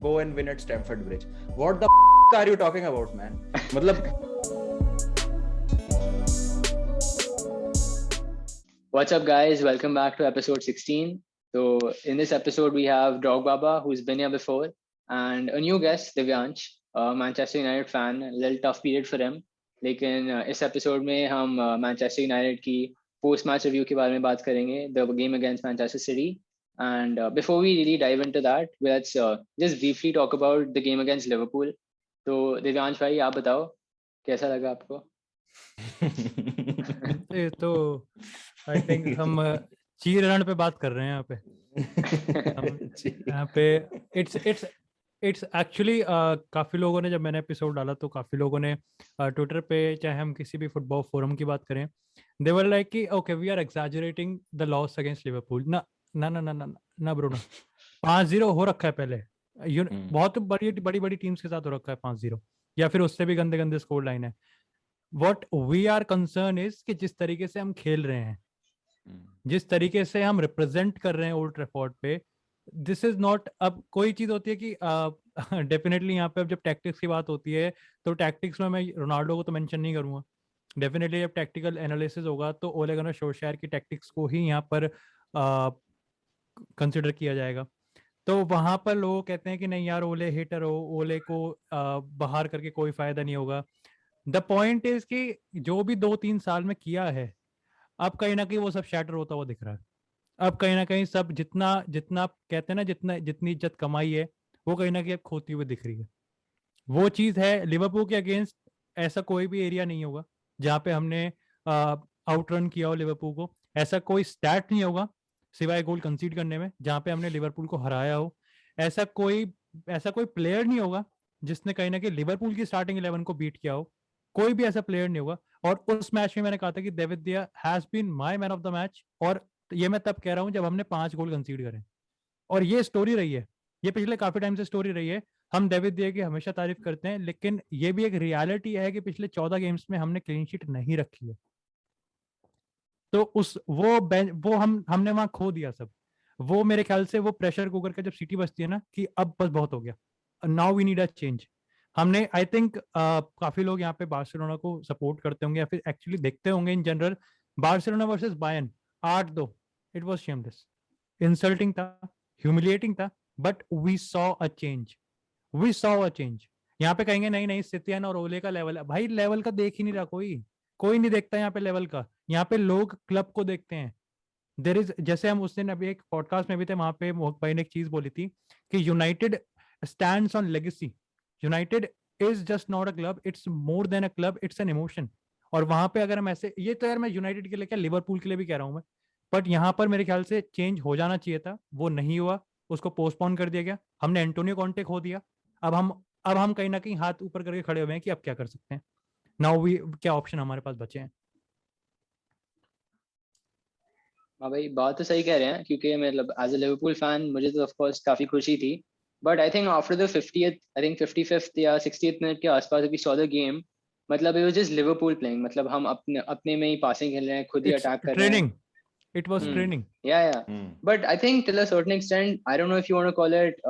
go and win at Stamford Bridge. What the are you talking about, man? मतलब What's up, guys? Welcome back to episode 16. So, in this episode, we have Dog Baba, who's been here before, and a new guest, Divyansh, a Manchester United fan. A little tough period for him. लेकिन इस episode में हम Manchester United की post match review के बारे में बात करेंगे, the game against Manchester city. And before we really dive into that, let's just briefly talk about the game against Liverpool. तो दिव्यांश भाई, आप बताओ कैसा लगा आपको? ये तो आई थिंक हम चीर रन पे बात कर रहे हैं यहाँ पे. यहाँ पे इट्स एक्चुअली काफी लोगों ने, जब मैंने एपिसोड डाला तो काफी लोगों ने ट्विटर पे, चाहे हम किसी भी फुटबॉल फोरम की बात करें, दे वर लाइक कि okay we are exaggerating the loss against Liverpool. ना ना ना ना ना ना ब्रूनो, 5-0 हो रखा है पहले. बहुत बड़ी बड़ी बड़ी टीम्स के साथ हो रखा है 5-0, या फिर उससे भी गंदे गंदे स्कोर लाइन है. What we are concerned is कि जिस तरीके से हम खेल रहे हैं, जिस तरीके से हम रिप्रेजेंट कर रहे हैं ओल्ड ट्रैफोर्ड पे, दिस इज नॉट. अब कोई चीज होती है कि डेफिनेटली यहाँ पे अब जब टैक्टिक्स की बात होती है तो टैक्टिक्स में मैं रोनाल्डो को तो मेंशन नहीं करूंगा. डेफिनेटली जब टैक्टिकल एनालिसिस होगा तो ओले गुनर सोल्शर की टैक्टिक्स को ही यहाँ पर कंसिडर किया जाएगा. तो वहां पर लोग कहते हैं कि नहीं यार, ओले हिटर हो, ओले को बाहर करके कोई फायदा नहीं होगा. द पॉइंट इज कि जो भी 2-3 साल में किया है, अब कहीं ना कहीं वो सब शैटर होता हुआ दिख रहा है. अब कहीं ना कहीं सब जितना जितना कहते हैं ना, जितनी इज्जत कमाई है वो कहीं ना कहीं अब खोती हुई दिख रही है. वो चीज है लिवरपूल के अगेंस्ट. ऐसा कोई भी एरिया नहीं होगा जहां पे हमने आउटरन किया हो लिवरपूल को. ऐसा कोई स्टैट नहीं होगा सिवाय गोल कंसीड करने में जहां पे हमने लिवरपूल को हराया हो. ऐसा कोई प्लेयर नहीं होगा जिसने कहीं ना कहीं लिवरपूल की स्टार्टिंग 11 को बीट किया हो. कोई भी ऐसा प्लेयर नहीं होगा. और उस मैच में मैंने कहा था कि David de Gea has been my man of the match. और ये मैं तब कह रहा हूं जब हमने 5 गोल कंसीड करे. और ये स्टोरी रही है, ये पिछले काफी टाइम से स्टोरी रही है. हम डेविड दिया की हमेशा तारीफ करते हैं, लेकिन ये भी एक रियलिटी है कि पिछले 14 गेम्स में हमने क्लीन शीट नहीं रखी है. तो उस वो हमने वहां खो दिया सब. वो मेरे ख्याल से वो प्रेशर कुकर का जब सीटी बजती है ना कि अब बस बहुत हो गया, now we need a change. हमने आई थिंक काफी लोग यहाँ पे बार्सिलोना को सपोर्ट करते होंगे या फिर एक्चुअली देखते होंगे in general. Barcelona versus Bayern 8-2, it was shameless, insulting था, ह्यूमिलिएटिंग था. But we saw a change, we saw a change. यहाँ पे कहेंगे नहीं नहीं सितियन और ओले का लेवल है. भाई लेवल का देख ही नहीं रहा कोई नहीं देखता यहाँ पे लेवल का. यहाँ पे लोग क्लब को देखते हैं. देर इज, जैसे हम उस दिन अभी एक पॉडकास्ट में भी थे, वहां पे मोहक भाई ने एक चीज बोली थी कि United stands on legacy. United is just not a club, it's more than a club, it's an emotion. और वहां पे अगर हम ऐसे, ये तो यार मैं यूनाइटेड के लिए क्या लिवरपूल के लिए भी कह रहा हूं मैं, बट यहाँ पर मेरे ख्याल से चेंज हो जाना चाहिए था. वो नहीं हुआ, उसको पोस्टपोन कर दिया गया. हमने एंटोनियो कॉन्टे खो दिया. अब हम कहीं ना कहीं हाथ ऊपर करके खड़े हुए हैं कि अब क्या कर सकते हैं. नाउ वी, क्या ऑप्शन हमारे पास बचे हैं. हाँ भाई, बात तो सही कह रहे हैं, क्योंकि मतलब एज अ लिवरपूल फैन मुझे तो ऑफ कोर्स काफी खुशी थी. But I think after the 50th, I think 55th या 60th मिनट के आसपास वी सॉ द गेम. मतलब it was just Liverpool playing. मतलब हम अपने अपने में ही पासिंग खेल रहे हैं, खुद ही इट्स अटैक कर रहे हैं. Training, it was training. Yeah. But I think till a certain extent, I don't know if you want to call it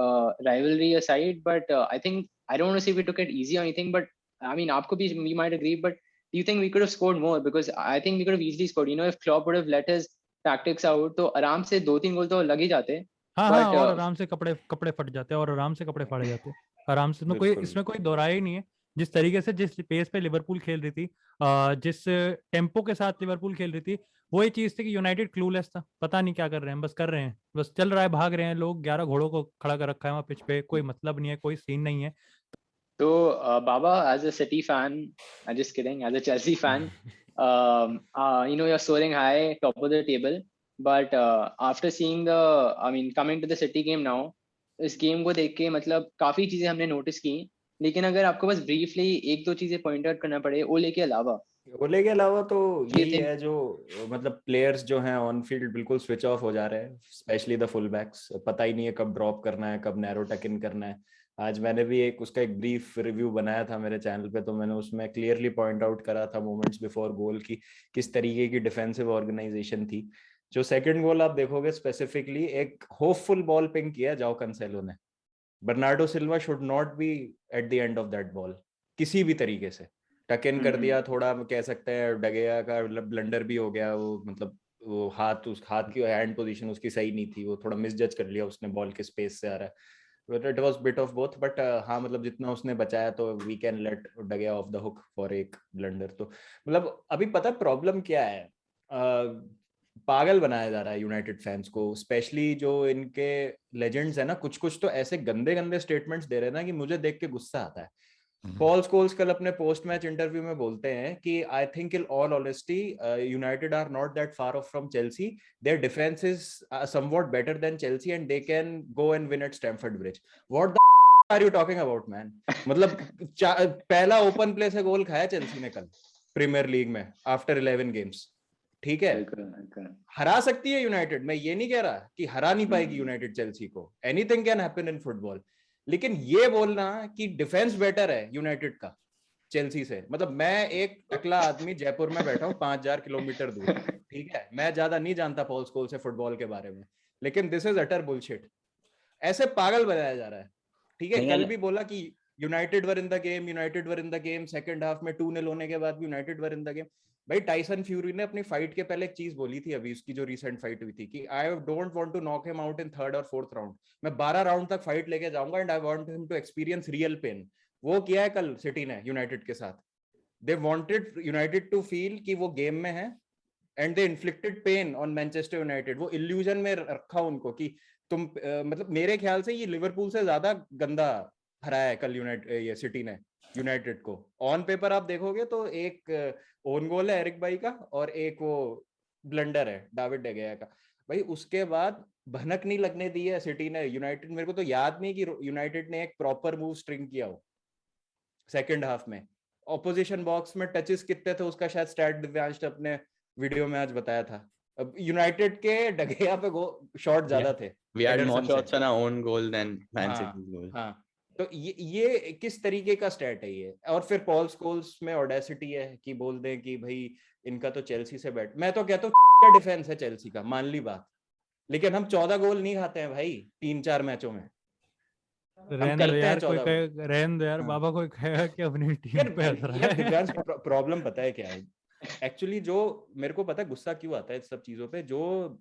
rivalry aside, but I think I don't want to say we took it easy or anything, but I mean, aapko bhi, we might agree, but do you think we could have scored more? Because I think we could have easily scored. You know, if Klopp would have let his tactics out, तो आराम से 2-3 गोल तो लग ही जाते. हाँ But हाँ, और आराम से कपड़े कपड़े फट जाते हैं और आराम से कपड़े फाड़े जाते हैं आराम से. कोई इसमें कोई दोहराया ही नहीं है. जिस तरीके से, जिस पेस पे लिवरपूल खेल रही थी, जिस टेम्पो के साथ लिवरपूल खेल रही थी, वही चीज थी कि यूनाइटेड क्लूलेस था. पता नहीं क्या कर रहे हैं, बस कर रहे हैं, बस चल रहा है, भाग रहे हैं लोग. 11 घोड़ों को खड़ा कर रखा है वहाँ पिच पे, कोई मतलब नहीं है, कोई सीन नहीं है. तो Baba, as a City fan, I'm just kidding, as a Chelsea fan, you know, you're soaring high, top of the table. But after seeing I mean, coming to the City game now, इस game को देख के मतलब काफी चीजें हमने notice की. लेकिन अगर आपको बस ब्रीफली एक दो चीजें पॉइंट आउट करना पड़े ओले के अलावा, तो यही है जो मतलब प्लेयर्स जो हैं ऑन फील्ड बिल्कुल स्विच ऑफ हो जा रहे हैं, स्पेशली द फुल बैक्स. पता ही नहीं है कब ड्रॉप करना है, कब नैरो टक इन करना है. आज मैंने भी उसका एक ब्रीफ रिव्यू बनाया था मेरे चैनल पे, तो मैंने उसमें क्लियरली पॉइंट आउट करा था मोमेंट्स बिफोर गोल की किस तरीके की डिफेंसिव ऑर्गेनाइजेशन थी. जो सेकंड गोल आप देखोगे स्पेसिफिकली एक होपफुल बॉल पिंग किया जाओ कैंसेलो ने. Bernardo Silva should not be at the end of that ball किसी भी तरीके से। टक इन कर दिया, थोड़ा कह सकते हैं डगेया का ब्लंडर भी हो गया, वो मतलब वो उस हाथ की हैंड पोजीशन उसकी सही नहीं थी, वो थोड़ा मिसजज कर लिया उसने, बॉल के स्पेस से आ रहा है, it was bit of both, but हाँ मतलब जितना उसने बचाया तो we can let De Gea off the hook for एक ब्लंडर। तो मतलब अभी पता प्रॉब्लम क्या है, पागल बनाया जा रहा है यूनाइटेड फैंस को, स्पेशली जो इनके लेजेंड्स है ना, कुछ कुछ तो ऐसे गंदे गंदे स्टेटमेंट्स दे रहे हैं ना कि मुझे देख के गुस्सा आता है। पॉल स्कोल्स कल अपने पोस्ट मैच इंटरव्यू में बोलते हैं कि I think in all honesty United are not that far off from Chelsea, their defence is somewhat better than Chelsea and they can go and win at Stamford Bridge. What the are you talking about man? मतलब पहला open play से गोल खाया Chelsea ने कल premiere league में after 11 games, ठीक है? हरा सकती है यूनाइटेड, मैं ये नहीं कह रहा कि हरा नहीं पाएगी यूनाइटेड चेल्सी को, anything can happen in football, लेकिन ये बोलना कि डिफेंस बेटर है यूनाइटेड का चेल्सी से, मतलब मैं एक टकला आदमी जयपुर में बैठा हूँ 5000 किलोमीटर दूर, ठीक है, मैं ज्यादा नहीं जानता पॉल स्कोल से फुटबॉल के बारे में, लेकिन दिस इज अटर बुलशिट। ऐसे पागल बनाया जा रहा है, ठीक है? कल भी बोला कि United were in the game, United were in the game, second half में 2-0 होने के बाद भी United were in the game. भाई टाइसन फ्यूरी ने अपनी फाइट के पहले एक चीज बोली थी, अभी उसकी जो रिसेंट फाइट हुई थी, कि I don't want to knock him out in third और फोर्थ राउंड, मैं 12 राउंड तक फाइट लेके जाऊंगा and I want him to experience real pain. वो किया है कल सिटी ने यूनाइटेड के साथ, they wanted United to feel कि वो गेम में है and they inflicted pain on Manchester United, वो इल्यूजन में रखा उनको कि तुम मतलब मेरे ख्याल से ये लिवरपूल से ज्यादा गंदा हराया है कल ये सिटी ने यूनाइटेड को। ऑन पेपर आप देखोगे तो एक ओन गोल है एरिक बाई का और एक वो ब्लंडर है डेविड डे गया का, भाई उसके बाद भनक नहीं लगने दी है सिटी ने यूनाइटेड। मेरे को तो याद नहीं कि यूनाइटेड ने एक प्रॉपर मूव स्ट्रिंग किया हो सेकंड हाफ में। ऑपोजिशन बॉक्स में टचेस कितने थे उसका शायद स्टैट दिव्यांश ने अपने वीडियो में आज बताया था। अब यूनाइटेड के डगेया पे शॉट ज्यादा थे, we had more shots on our own goal than Man City's goal। हाँ, तो ये किस तरीके का स्टैट है ये? और फिर पॉल स्कोल्स में ऑडेसिटी है कि बोल दें कि भाई इनका तो चेल्सी से बैट, मैं तो कहता हूँ डिफेंस है चेल्सी का, मान ली बात, लेकिन हम 14 गोल नहीं खाते हैं भाई 3-4 मैचों में। रहन दो यार, बाबा कोई कहेगा कि अपनी टीम पे हंस रहा है। दिव्यांश प्रॉब्लम पता है क्या है एक्चुअली? जो मेरे को पता है गुस्सा क्यों आता है इस सब चीजों पे, जो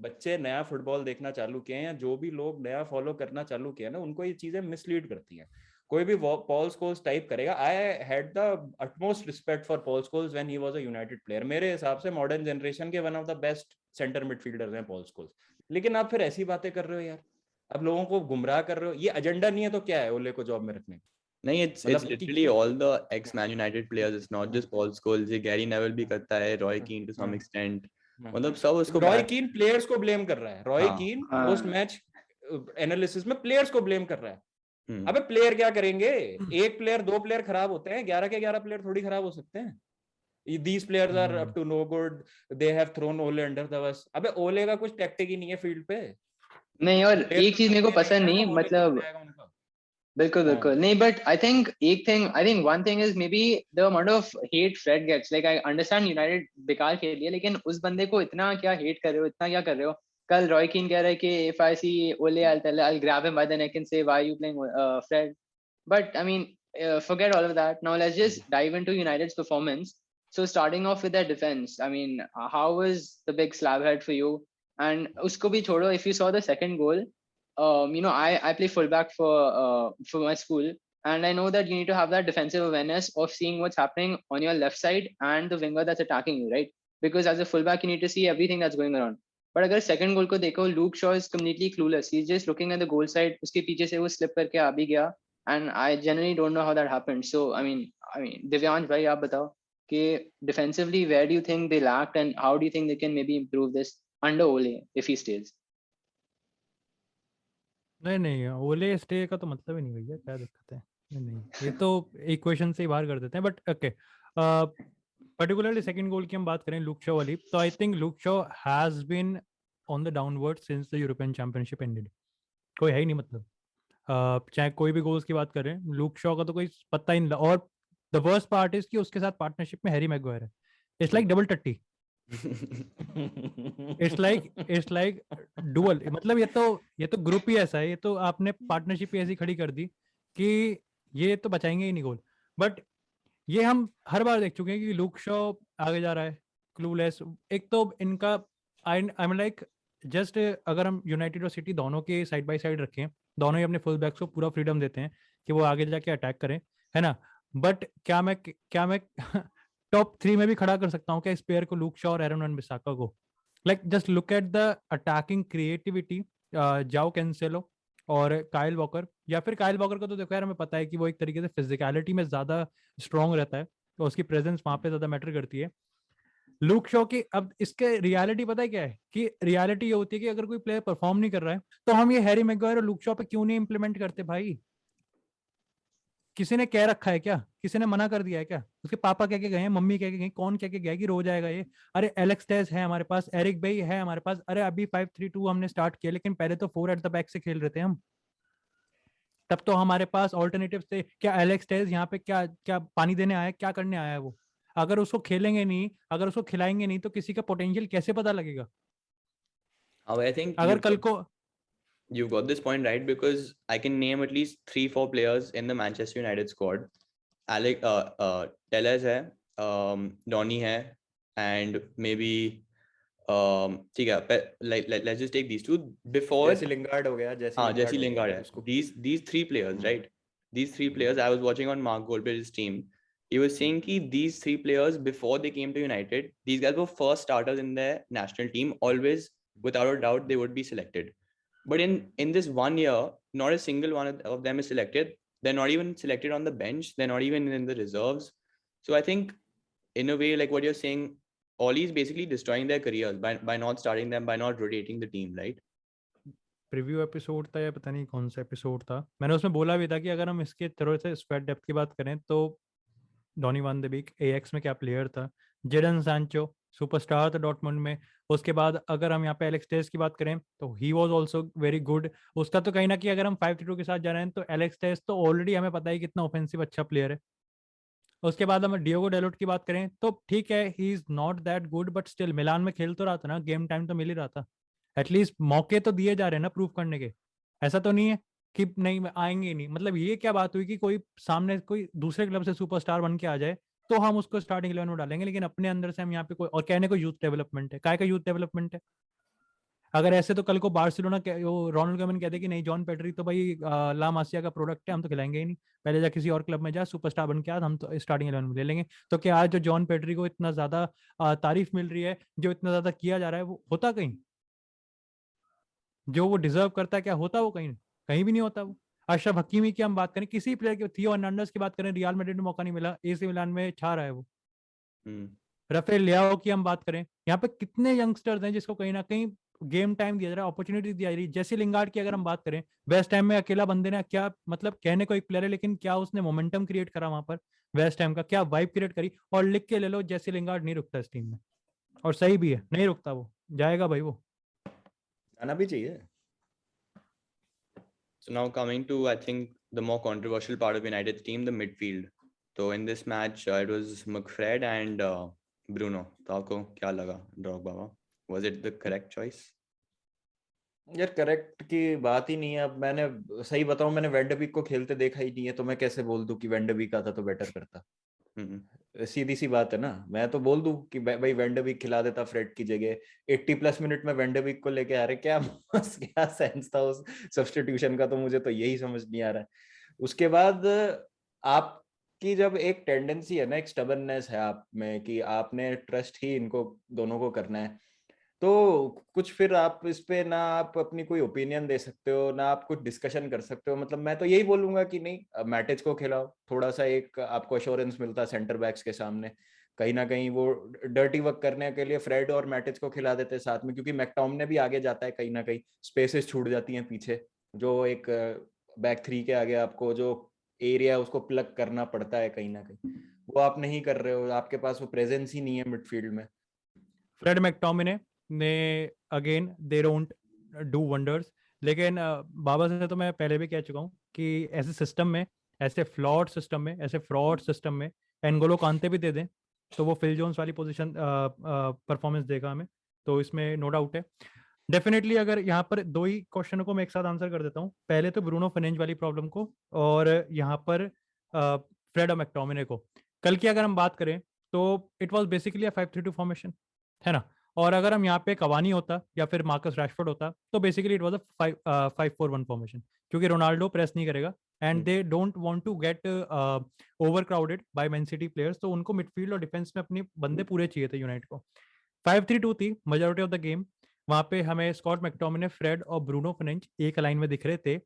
बच्चे नया फुटबॉल देखना चालू किए हैं या जो भी लोग नया फॉलो करना चालू किया ना, उनको ये चीजें मिसलीड करती हैं। कोई भी पॉल स्कोल्स टाइप करेगा, I had the utmost respect for Paul Scholes when he was a United player, मेरे हिसाब से मॉडर्न जनरेशन के one of the best centre midfielders हैं पॉल स्कोल्स, लेकिन आप फिर ऐसी बातें कर रहे हो यार, अब लोगों को गुमराह कर रहे हो। ये एजेंडा नहीं है तो क्या है ओले को जॉब में रखने? नहीं, it's literally all the ex-Man United players, it's not just Paul Scholes, ये Gary Neville भी करता है, Roy Keane to some extent, मतलब सब उसको रॉय कीन प्लेयर्स को ब्लेम कर रहा है, रॉय कीन पोस्ट मैच एनालिसिस में प्लेयर्स को ब्लेम कर रहा है। अबे प्लेयर क्या करेंगे? एक प्लेयर 2 प्लेयर खराब होते हैं, 11 के 11 प्लेयर थोड़ी खराब हो सकते हैं। These players are up to no good, they have thrown Ole under the bus। अबे ओले का कुछ टैक्टिक ही नहीं है फील्ड पे। नहीं, और एक चीज मेरे को पसंद नहीं, मतलब बिल्कुल नहीं, but I think one thing is maybe the amount of hate Fred gets, like I understand United बेकार खेल रही है, लेकिन उस बंदे को इतना क्या हेट कर रहे हो, इतना क्या कर रहे हो? कल रॉय कीन कह रहा है कि इफ आई सी ओले I'll grab him by the neck and say why are you playing Fred, but I mean forget all of that. Now let's just dive into United's performance. So starting off with their defense, I mean how was the big slab head for you? And usko bhi chodo, if you saw the second goal, you know, I play fullback for my school, and I know that you need to have that defensive awareness of seeing what's happening on your left side and the winger that's attacking you, right? Because as a fullback you need to see everything that's going around. But agar second goal ko dekho, Luke Shaw is completely clueless. He's just looking at the goal side, uske piche se wo slip karke aa bhi gaya, and I generally don't know how that happened. So I mean Divyansh bhai, aap batao कि defensively where do you think they lacked and how do you think they can maybe improve this under Ole if he stays? नहीं ओले stay का तो मतलब ही नहीं भैया, क्या दिक्कत है? नहीं ये तो इक्वेशन से ही बाहर कर देते हैं, but okay particularly second goal की हम बात करें लुक शॉ वाली, तो I think Luke Shaw has been on the downward since the European championship ended. कोई है ही नहीं, मतलब चाहे कोई भी गोल्स की बात करें, लुक शॉ का तो कोई पता ही नहीं। और द वर्स्ट पार्ट इज कि उसके साथ पार्टनरशिप में हैरी मैग्वायर है, इट्स लाइक डबल टट्टी। इट्स लाइक डुअल, मतलब ये तो ग्रुप ही ऐसा है, ये तो आपने पार्टनरशिप ऐसी खड़ी कर दी कि ये तो बचाएंगे ही नहीं गोल। बट ये हम हर बार देख चुके हैं कि लूक शॉ आगे जा रहा है, क्लूलेस। एक तो इनका आई एम लाइक जस्ट, अगर हम यूनाइटेड और सिटी दोनों के साइड बाय साइड रखें, दोनों ही अपने फुल बैक्स को पूरा फ्रीडम देते हैं कि वो आगे जाके अटैक करें, है ना। बट क्या मैं टॉप 3 में भी खड़ा कर सकता हूँ क्या इस पेयर को, लूक शॉ और एरन वन बिसाका को? Like just look at the attacking creativity, जाओ कैंसेलो और काइल वॉकर। या फिर काइल वॉकर को तो देखो यार, हमें पता है कि वो एक तरीके से फिजिकलिटी में ज्यादा स्ट्रॉन्ग रहता है, तो उसकी प्रेजेंस वहां पे ज्यादा मैटर करती है। लूक शॉ की अब इसके रियलिटी पता है क्या है, कि रियलिटी ये होती है कि अगर कोई प्लेयर परफॉर्म नहीं कर रहा है तो हम ये हैरी मैग्वायर और लूक शॉ पे क्यों नहीं इंप्लीमेंट करते भाई? किसी ने कह रखा है क्या? किसी ने मना कर दिया है क्या? उसके पापा कह के गए हैं, मम्मी कह के गई, कौन कह के गया कि रो जाएगा ये? अरे एलेक्स टेस है हमारे पास, एरिक बेई है हमारे पास। अरे अभी 5-3-2 हमने स्टार्ट किया, लेकिन पहले तो 4 एट द बैक से खेल रहे थे हम। तब तो हमारे पास ऑल्टरनेटिव थे। क्या एलेक्स टेस यहाँ पे क्या क्या पानी देने आया है? क्या करने आया है वो? अगर उसको खेलेंगे नहीं, अगर उसको खिलाएंगे नहीं, तो किसी का पोटेंशियल कैसे पता लगेगा? I think अगर कल को you've got this point right, because I can name at least 3-4 players in the Manchester United squad. Tellez hai, Donny hai, and maybe ठीक है, let's just take these two. Before जैसे Lingard हो गया, Jesse Lingard hai. These three players, right? These three players, I was watching on Mark Goldbridge's team. He was saying that these three players, before they came to United, these guys were first starters in their national team. Always, without a doubt, they would be selected. But in this 1 year, not a single one of them is selected. They're not even selected on the bench. They're not even in the reserves. So I think, in a way, like what you're saying, Oli is basically destroying their careers by not starting them, by not rotating the team, right? Preview episode था या पता नहीं कौन सा episode था, मैंने उसमें बोला भी था कि अगर हम इसके थोड़े से स्क्वाड डेप्थ की बात करें तो डॉनी वान द बीक एएक्स में क्या प्लेयर था। जेडन सांचो सुपरस्टार था डॉर्टमुंड में। उसके बाद अगर हम यहाँ पे एलेक्स टेस की बात करें तो he was also very good. उसका तो कहीं ना कहीं अगर हम 5-3-2 के साथ जा रहे हैं तो एलेक्स टेस तो ऑलरेडी हमें पता है कितना ऑफेंसिव अच्छा प्लेयर है। उसके बाद हम डियोगो डेलोट की बात करें तो ठीक है, he is not that good, but still Milan में खेल तो रहा था ना, गेम टाइम तो मिल ही रहा था। एटलीस्ट मौके तो दिए जा रहे हैं ना प्रूव करने के। ऐसा तो नहीं है कि नहीं आएंगे ही नहीं। मतलब ये क्या बात हुई कि कोई सामने कोई दूसरे क्लब से सुपरस्टार बन के आ जाए तो हम उसको स्टार्टिंग 11 में डालेंगे, लेकिन अपने अंदर से हम यहाँ पे कोई और कहने को यूथ डेवलपमेंट है, काय का यूथ डेवलपमेंट है? अगर ऐसे तो कल को बार्सिलोना वो रोनाल्ड कोमन कहते कि नहीं जॉन पेड्री तो भाई ला मासिया का प्रोडक्ट है, हम तो खिलाएंगे ही नहीं, पहले जा किसी और क्लब में जा सुपरस्टार बन के आ, हम तो स्टार्टिंग 11 में ले लेंगे। तो क्या आज जो जॉन पेड्री को इतना ज्यादा तारीफ मिल रही है, जो इतना ज्यादा किया जा रहा है, वो होता कहीं? जो वो डिजर्व करता है क्या होता वो कहीं? कहीं भी नहीं होता वो। अशरफ हकीमी की हम बात करें, किसी प्लेयर की, थियो हर्नांडेज की बात करें, रियल मैड्रिड में मौका नहीं मिला, एसी मिलान में छा रहा है वो। राफेल लियाओ की हम बात करें, यहाँ पे कितने यंगस्टर्स हैं जिसको कहीं ना कहीं गेम टाइम दिया जा रहा है, अपॉर्चुनिटी दिया जा रही है। जैसे लिंगार्ड की अगर हम बात करें, वेस्ट हैम में अकेला बंदे ने क्या, मतलब कहने को एक प्लेयर है लेकिन क्या उसने मोमेंटम क्रिएट करा वहां पर, वेस्ट हैम का क्या वाइब क्रिएट करी। और लिख के ले लो, जैसे लिंगार्ड नहीं रुकता इस टीम में, और सही भी है, नहीं रुकता वो, जाएगा भाई वो, आना भी चाहिए। So now coming to, I think, the more controversial part of United's team, the midfield. So in this match, it was McFred and Bruno. तो आपको क्या लगा Drogba? Was it the correct choice? यार करेक्ट की बात ही नहीं है। अब मैंने सही बताऊं, मैंने वेंडरबिक को खेलते देखा ही नहीं है, तो मैं कैसे बोल दूं कि वेंडरबिक आता तो बेटर करता। सीधी सी बात है ना। मैं तो बोल दूं कि भाई वेंडरबिक खिला देता फ्रेड की जगह। 80+ मिनट में वेंडरबिक को लेके आ रहे, क्या क्या सेंस था उस सब्स्टिट्यूशन का, तो मुझे तो यही समझ नहीं आ रहा है। उसके बाद आपकी जब एक टेंडेंसी है ना, एक स्टबर्ननेस है आप में कि आपने ट्रस्ट ही इनको दोनों को करना है, तो कुछ फिर आप इस पे ना आप अपनी कोई ओपिनियन दे सकते हो ना आप कुछ डिस्कशन कर सकते हो। मतलब मैं तो यही बोलूंगा कि नहीं, मैटिच को खिलाओ, थोड़ा सा एक आपको अश्योरेंस मिलता है सेंटर बैक्स के सामने। कहीं ना कहीं वो डर्टी वर्क करने के लिए फ्रेड और मैटिच को खिला देते हैं साथ में, क्योंकि मैकटॉमने भी आगे जाता है, कहीं ना कहीं स्पेसेस छूट जाती हैं पीछे, जो एक बैक थ्री के आगे आपको जो एरिया उसको प्लग करना पड़ता है कहीं ना कहीं, वो आप नहीं कर रहे हो। आपके पास वो प्रेजेंस ही नहीं है मिडफील्ड में। फ्रेड मैकटोमिने ने again they don't do wonders, लेकिन बाबा से तो मैं पहले भी कह चुका हूँ कि ऐसे सिस्टम में, ऐसे फ्लॉड सिस्टम में, ऐसे फ्रॉड सिस्टम में एनगोलो कांते भी दे दें तो वो फिल जोन्स वाली पोजीशन परफॉर्मेंस देगा हमें, तो इसमें नो डाउट है डेफिनेटली। अगर यहाँ पर दो ही क्वेश्चनों को मैं एक साथ आंसर कर देता हूँ, पहले तो ब्रूनो फर्नांडिस वाली प्रॉब्लम को, और यहाँ पर फ्रेड और मैकटोमिने को। कल की अगर हम बात करें तो it was basically a 5-3-2 formation, है ना। और अगर हम यहाँ पे कवानी होता या फिर मार्कस रैशफोर्ड होता तो basically it was a 5-4-1 formation, क्योंकि रोनाल्डो प्रेस नहीं करेगा and they don't want to get overcrowded by Man City players, तो उनको मिडफील्ड और डिफेंस में अपने बंदे पूरे चाहिए थे यूनाइटेड को। 5-3-2 थी मेजोरिटी ऑफ द गेम। वहां पे हमें स्कॉट मैकटोमिने, फ्रेड और ब्रूनो फर्नांडिस एक लाइन में दिख रहे थे।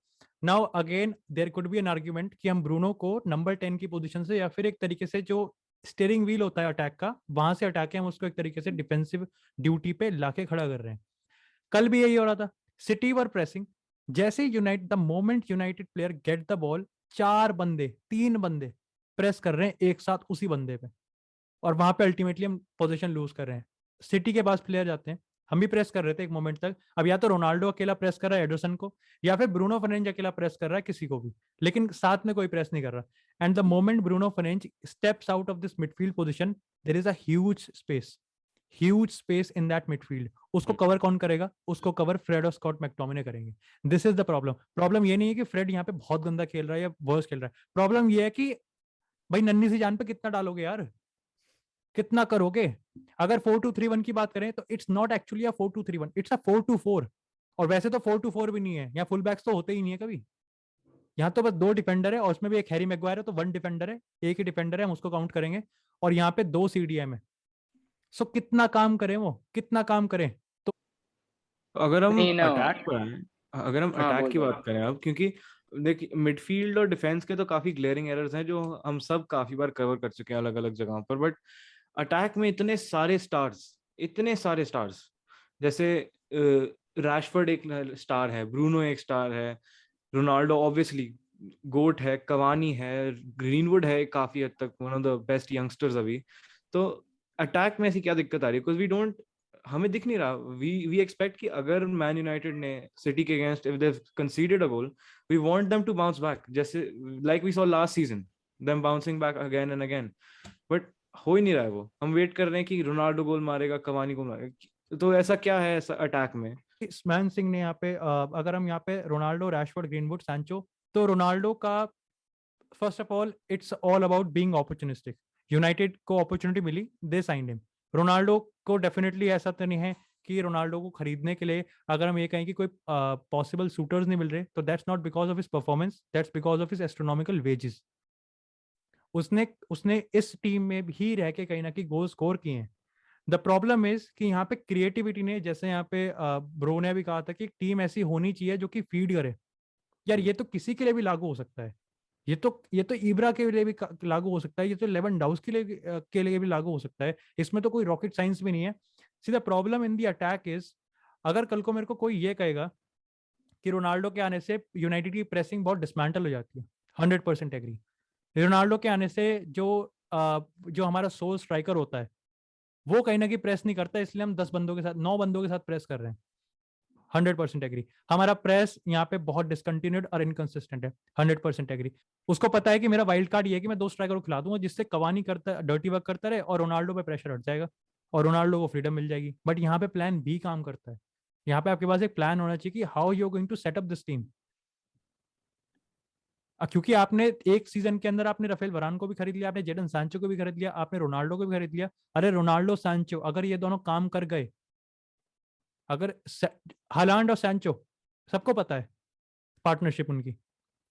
Now again there could be an argument कि हम ब्रूनो को नंबर 10 की पोजीशन से या फिर एक तरीके से जो स्टीयरिंग व्हील होता है अटैक का, वहां से हटा के हम उसको एक तरीके से डिफेंसिव ड्यूटी पे लाके खड़ा कर रहे हैं। कल भी यही हो रहा था, सिटी वर प्रेसिंग, जैसे United, the moment United player get the ball, 3 बंदे प्रेस कर रहे हैं एक साथ उसी बंदे पे, और वहां पे अल्टीमेटली हम पोजीशन लूज कर रहे हैं। सिटी के पास प्लेयर जाते हैं, हम भी प्रेस कर रहे थे एक मोमेंट तक, अब या तो रोनाल्डो अकेला प्रेस कर रहा है एडरसन को, या फिर ब्रूनो फर्नांडिस अकेला प्रेस कर रहा है किसी को भी, लेकिन साथ में कोई प्रेस नहीं कर रहा। And the moment Bruno Fernandes steps out of this midfield position, there is a huge space in that midfield. उसको कवर कौन करेगा? उसको कवर फ्रेड और स्कॉट मैकटोमिने करेंगे। दिस इज द प्रॉब्लम ये नहीं है कि फ्रेड यहाँ पे बहुत गंदा खेल रहा है या वर्स खेल रहा है, प्रॉब्लम ये है कि भाई नन्ही सी जान पे कितना डालोगे यार, कितना करोगे? अगर 4-2-3-1 की बात करें तो it's not actually a 4-2-3-1, it's a 4-2-4। और वैसे तो 4-2-4 भी नहीं है, यहाँ फुल बैक्स तो होते ही नहीं है कभी। यहाँ तो बस 2 डिफेंडर है, और उसमें भी एक हैरी मैग्वायर है, तो 1 डिफेंडर है, एक ही डिफेंडर है, हम उसको काउंट करेंगे। और यहाँ पे 2 CDM है। सो कितना काम करें वो, कितना काम करें? तो अगर हम नहीं ना, अटैक पर आए, अगर हम हाँ अटैक बोल की बोल। बात करें अब, क्योंकि देखिए मिडफील्ड और डिफेंस के तो काफी ग्लेयरिंग एरर्स हैं जो हम सब काफी बार कवर कर चुके हैं अलग अलग जगहों पर, बट अटैक में इतने सारे स्टार्स, जैसे रैशफोर्ड एक स्टार है, ब्रूनो एक स्टार है, रोनाल्डो ऑब्वियसली गोट है, कवानी है, ग्रीनवुड है काफी हद तक one of the best youngsters अभी। तो अटैक में ऐसी क्या दिक्कत आ रही है? बिकॉज वी डोंट, हमें दिख नहीं रहा। वी एक्सपेक्ट कि अगर मैन यूनाइटेड ने सिटी के against if they conceded a goal, we want them to bounce back, जैसे like we saw last season them bouncing back again and again, but हो ही नहीं रहा है वो। हम वेट कर रहे हैं कि रोनाल्डो गोल मारेगा, कवानी गोल मारेगा, तो ऐसा क्या है ऐसा अटैक में? मैन सिंह ने यहाँ पे अगर हम यहाँ पे रोनाल्डो, रैशफोर्ड, ग्रीनवुड, सैंचो, तो रोनाल्डो का first of all it's all about being opportunistic. United को अपॉर्चुनिटी मिली, दे साइंड हिम। रोनाल्डो को डेफिनेटली ऐसा तो नहीं है कि रोनाल्डो को खरीदने के लिए अगर हम ये कहें कि कोई पॉसिबल सूटर्स नहीं मिल रहे, तो that's not because of his performance, that's because of his astronomical wages. उसने उसने इस टीम में भी रह के कहीं ना कहीं गोल स्कोर किए हैं। द प्रॉब्लम इज कि यहाँ पे क्रिएटिविटी ने, जैसे यहाँ पे ब्रो ने भी कहा था कि टीम ऐसी होनी चाहिए जो कि फीड करे। यार ये तो किसी के लिए भी लागू हो सकता है, ये तो इब्रा के लिए भी लागू हो सकता है, ये तो लेवेंडाउस्की के लिए भी लागू हो सकता है। इसमें तो कोई रॉकेट साइंस भी नहीं है। सीधा problem in the attack is, अगर कल को मेरे को कोई ये कहेगा कि रोनाल्डो के आने से यूनाइटेड की प्रेसिंग बहुत डिसमेंटल हो जाती है, 100% एग्री। रोनाल्डो के आने से जो हमारा सोल स्ट्राइकर होता है वो कहीं ना कहीं प्रेस नहीं करता, इसलिए हम 10 बंदों के साथ, 9 बंदों के साथ प्रेस कर रहे हैं। 100% एग्री। हमारा प्रेस यहाँ पे बहुत डिसकंटिन्यूड और इनकंसिस्टेंट है। 100% एग्री। उसको पता है कि मेरा वाइल्ड कार्ड ये है कि मैं 2 स्ट्राइकर को खिला दूंगा जिससे कवानी करता, डर्टी वर्क करता रहे और रोनाल्डो पे प्रेशर हट जाएगा और रोनाल्डो को फ्रीडम मिल जाएगी। बट यहाँ पे प्लान बी काम करता है। यहाँ पे आपके पास एक प्लान होना चाहिए कि how you going to set up this team. क्योंकि आपने एक सीजन के अंदर आपने राफेल वरान को भी खरीद लिया, आपने जेडन सांचो को भी खरीद लिया, आपने रोनाल्डो को भी खरीद लिया। अरे रोनाल्डो सांचो अगर ये दोनों काम कर गए, अगर हालांड और सैंचो, सबको पता है पार्टनरशिप उनकी,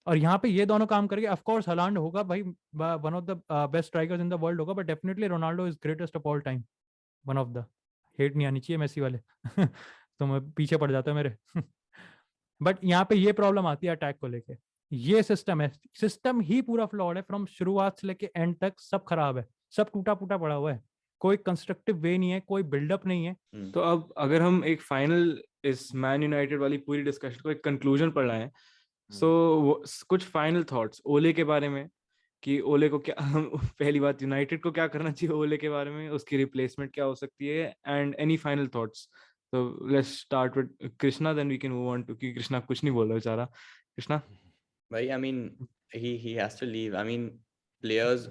और यहाँ पे ये दोनों काम करके, ऑफ कोर्स हालांड होगा भाई one of the best strikers in the world होगा, but definitely Ronaldo is greatest of all time, one of the. Hate नहीं आनी चाहिए मेसी वाले तो मैं पीछे पड़ जाता है मेरे बट यहाँ पे ये प्रॉब्लम आती है अटैक को लेके। ये सिस्टम है, सिस्टम ही पूरा फ्लॉड है, फ्रॉम शुरुआत से लेके एंड तक सब खराब है, सब टूटा फूटा पड़ा हुआ है, कोई कंस्ट्रक्टिव वे नहीं है, कोई बिल्डअप नहीं है। तो अब अगर हम एक फाइनल इस मैन यूनाइटेड वाली पूरी डिस्कशन को एक कंक्लूजन पर लाएं, सो कुछ फाइनल थॉट्स ओले के बारे में, कि ओले को क्या पहली बात यूनाइटेड को क्या करना चाहिए ओले के बारे में, उसकी रिप्लेसमेंट क्या हो सकती है, एंड एनी फाइनल थॉट्स। तो let's start with Krishna, then we can move on to, क्योंकि कृष्णा कुछ नहीं बोल रहा बेचारा। कृष्णा भाई, I mean, he has to leave. I mean, players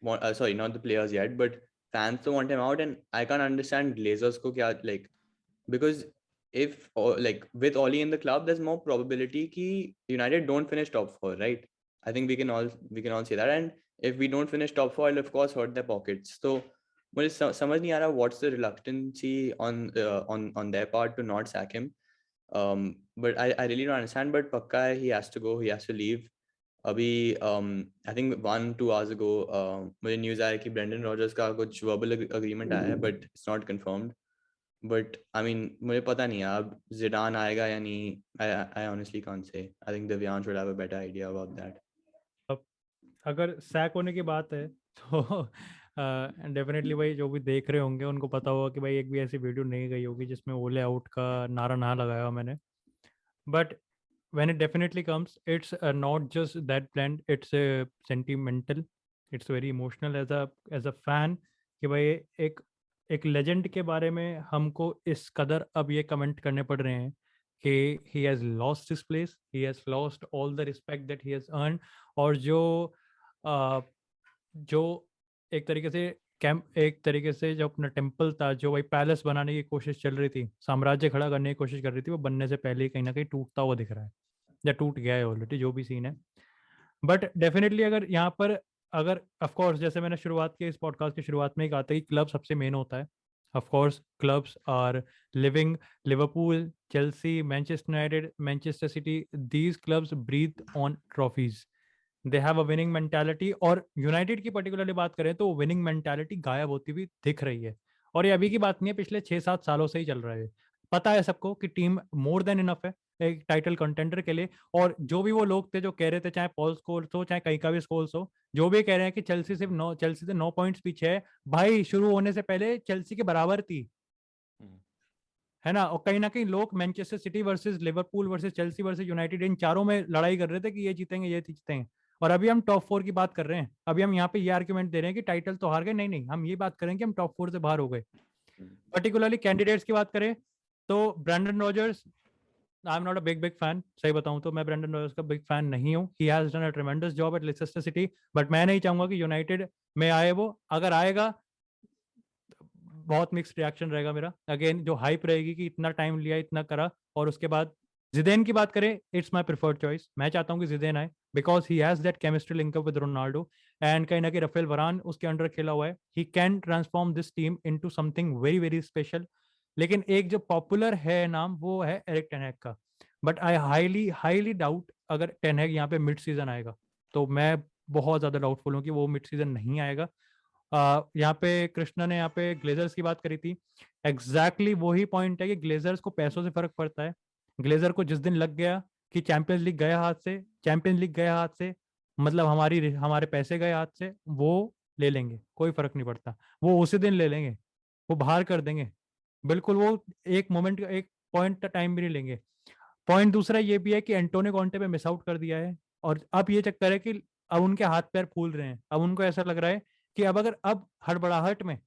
want, sorry, not the players yet, but fans तो want him out, and I can't understand Glazers को क्या like, because if like with Oli in the club, there's more probability कि United don't finish top 4, right? I think we can all say that, and if we don't finish top 4, it'll of course hurt their pockets. So मुझे समझ नहीं आ रहा what's the reluctancy on their part to not sack him. But I really don't understand. But पक्का है, he has to go, he has to leave. अभी I think 1-2 hours ago मुझे news आया कि ब्रेंडन रॉजर्स का कुछ verbal agreement आया है, but it's not confirmed. But I mean मुझे पता नहीं है अब जिडान आएगा या नहीं. I honestly can't say. I think Divyansh would have a better idea about that. अगर सैक होने की बात है तो डेफिनेटली भाई जो भी देख रहे होंगे उनको पता होगा कि भाई एक भी ऐसी वीडियो नहीं गई होगी जिसमें ओले आउट का नारा ना लगाया हो मैंने. But when it definitely comes, it's not just that blend, it's sentimental, it's very emotional as a fan कि भाई एक लेजेंड के बारे में हमको इस कदर अब ये कमेंट करने पड़ रहे हैं कि he has lost his place, he has lost all the respect that he has earned. और जो एक तरीके से जो अपना टेम्पल था, जो भाई पैलेस बनाने की कोशिश चल रही थी, साम्राज्य खड़ा करने की कोशिश कर रही थी, वो बनने से पहले ही कहीं ना कहीं टूटता हुआ दिख रहा है या टूट गया है ऑलरेडी, जो भी सीन है. बट डेफिनेटली अगर यहाँ पर ऑफ कोर्स जैसे मैंने शुरुआत की इस पॉडकास्ट की शुरुआत में ही कहा था कि क्लब सबसे मेन होता है. Of course clubs are living. Liverpool, Chelsea, Manchester United, Manchester City, these clubs breathe on trophies. They have a winning mentality. और यूनाइटेड की पर्टिकुलरली बात करें तो विनिंग मेंटालिटी गायब होती हुई दिख रही है. और ये अभी की बात नहीं है, पिछले 6-7 सालों से ही चल रहा है. पता है सबको कि टीम मोर देन इनफ है एक टाइटल कंटेंडर के लिए. और जो भी वो लोग थे जो कह रहे थे, चाहे पॉल स्कोल्स हो चाहे कहीं का भी स्कोल्स हो, जो भी कह रहे हैं कि चेल्सी से 9 पॉइंट्स पीछे है, भाई शुरू होने से पहले चेल्सी के बराबर थी, है ना. और कहीं ना कहीं लोग Manchester City versus Liverpool versus Chelsea versus United, इन चारों में लड़ाई कर रहे थे कि ये जीतेंगे ये जीतेंगे. और अभी हम टॉप 4 की बात कर रहे हैं. अभी हम यहाँ पे ये आर्ग्यूमेंट दे रहे हैं कि टाइटल तो हार गए. नहीं, हम ये बात करें कि हम टॉप 4 से बाहर हो गए. पर्टिकुलरली कैंडिडेट्स की बात करें तो Brendon Rogers, I am not a big fan. सही बताऊं तो मैं ब्रेंडन रॉजर्स का बिग फैन नहीं हूं. He has done a ट्रेमेंडस job eight Leicester City. But मैं नहीं चाहूंगा कि यूनाइटेड में आए वो. अगर आएगा बहुत मिक्स्ड रिएक्शन रहेगा मेरा. अगेन जो हाइप रहेगी कि इतना टाइम लिया, इतना करा. और उसके बाद जिदेन की बात करें, इट्स माय प्रेफर्ड चॉइस. मैं चाहता हूं कि जिदेन आए because he has that chemistry link up with Ronaldo. And कहीं ना कहीं राफेल वरान उसके अंडर खेला हुआ है. He can transform this team into something very very special. लेकिन एक जो पॉपुलर है नाम, वो है एरिक टेन हैग का. बट आई हाईली डाउट अगर टेन हैग यहाँ पे मिड सीजन आएगा, तो मैं बहुत ज्यादा डाउटफुल हूँ कि वो मिड सीजन नहीं आएगा. यहाँ पे कृष्णा ने यहाँ पे ग्लेजर्स की बात करी थी. एग्जैक्टली वही पॉइंट है कि ग्लेजर्स को पैसों से फर्क पड़ता है. ग्लेजर को जिस दिन लग गया कि चैंपियंस लीग गया हाथ से, मतलब हमारे पैसे गए हाथ से, वो ले लेंगे, कोई फर्क नहीं पड़ता. वो उसी दिन ले लेंगे, वो बाहर कर देंगे बिल्कुल. वो एक मोमेंट, एक पॉइंट का टाइम भी नहीं लेंगे. पॉइंट दूसरा ये भी है कि एंटोनियो कॉन्टे पे मिस आउट कर दिया है. और अब ये चक्कर है कि अब उनके हाथ पैर फूल रहे हैं. अब उनको ऐसा लग रहा है कि अब हड़बड़ाहट में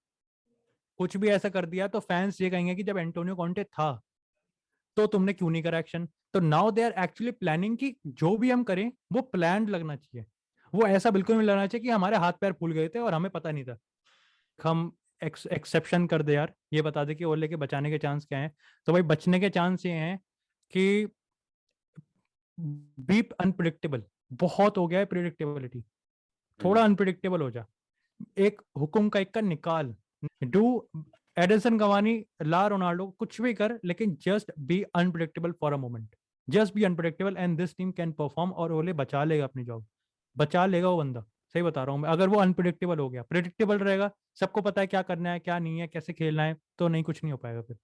कुछ भी ऐसा कर दिया तो फैंस ये कहेंगे कि जब एंटोनियो कॉन्टे था तो तुमने क्यों नहीं करा एक्शन. तो now they are actually planning कि जो भी हम करें वो प्लान्ड लगना चाहिए. वो ऐसा बिल्कुल नहीं लगना चाहिए कि हमारे हाथ पैर फूल गए थे और हमें पता नहीं था. हम एक्सेप्शन कर दे यार, ये बता दे कि ओले के बचाने के चांस क्या हैं. तो भाई बचने के चांस ये हैं कि बी अनप्रिडिक्टेबल. बहुत हो गया है प्रिडिक्टेबिलिटी, थोड़ा अनप्रिडिक्टेबल हो जा. एक हुकुम का एक का निकाल. डू एडिसन कवानी, ला रोनाल्डो, कुछ भी कर, लेकिन just be unpredictable for a moment. Just be unpredictable and this team can perform. और ओले बचा लेगा अपनी जॉब, बचा लेगा वो बंदा. सही बता रहा हूँ मैं. अगर वो अनप्रिडिक्टेबल हो गया, प्रिडिक्टेबल रहेगा, सबको पता है क्या करना है क्या नहीं है, कैसे खेलना है, तो नहीं, कुछ नहीं हो पाएगा फिर.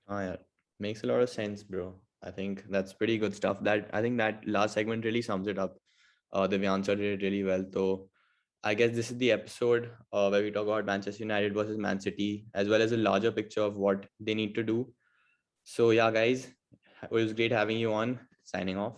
हाँ यार, makes a lot of sense, bro. I think that's pretty good stuff. I think that last segment really sums it up. Divyansh did it really well. So I guess this is the episode where we talk about Manchester United versus Man City, as well as a larger picture of what they need to do. So yeah, guys, it was great having you on. Signing off.